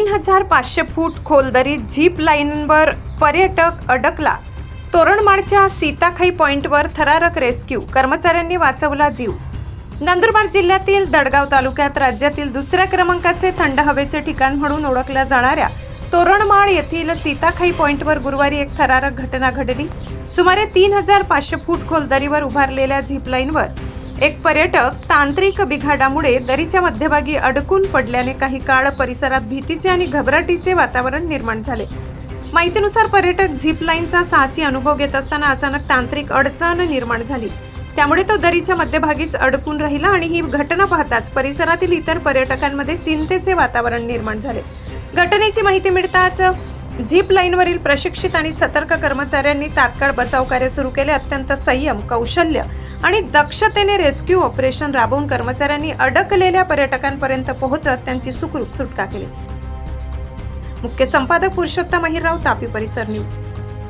3500 फूट खोल दरीत झीप लाईनवर पर्यटक अडकला. तोरणमाळच्या सीताखाई पॉइंटवर थरारक रेस्क्यू, कर्मचाऱ्यांनी वाचवला जीव. नंदुरबार जिल्ह्यातील दडगाव तालुक्यात राज्यातील दुसऱ्या क्रमांकाचे थंड हवेचे ठिकाण म्हणून ओळखल्या जाणाऱ्या तोरणमाळ येथील सीताखाई पॉइंटवर गुरुवारी एक थरारक घटना घडली. सुमारे 3500 फूट खोल दरीवर उभारलेल्या झीप लाईनवर एक पर्यटक तांत्रिक बिघाडामुळे दरीच्या मध्यभागी अडकून पडल्याने काही काळ परिसरात भीतीचे आणि घबराटीचे वातावरण निर्माण झाले. माहितीनुसार पर्यटक झीप लाईनचा साहसी अनुभव घेत असताना अचानक तांत्रिक अडचण निर्माण झाली. त्यामुळे तो दरीच्या मध्यभागीच अडकून राहिला आणि ही घटना पाहताच परिसरातील इतर पर्यटकांमध्ये चिंतेचे वातावरण निर्माण झाले. घटनेची माहिती मिळताच झीप लाईनवरील प्रशिक्षित आणि सतर्क कर्मचाऱ्यांनी तात्काळ बचाव कार्य सुरू केले. अत्यंत संयम, कौशल्य आणि दक्षतेने रेस्क्यू ऑपरेशन राबवून कर्मचाऱ्यांनी अडकलेल्या पर्यटकांपर्यंत पोहोचत त्यांची सुखरूप सुटका केली. मुख्य संपादक पुरुषोत्तम अहिरराव, तापी परिसर न्यूज.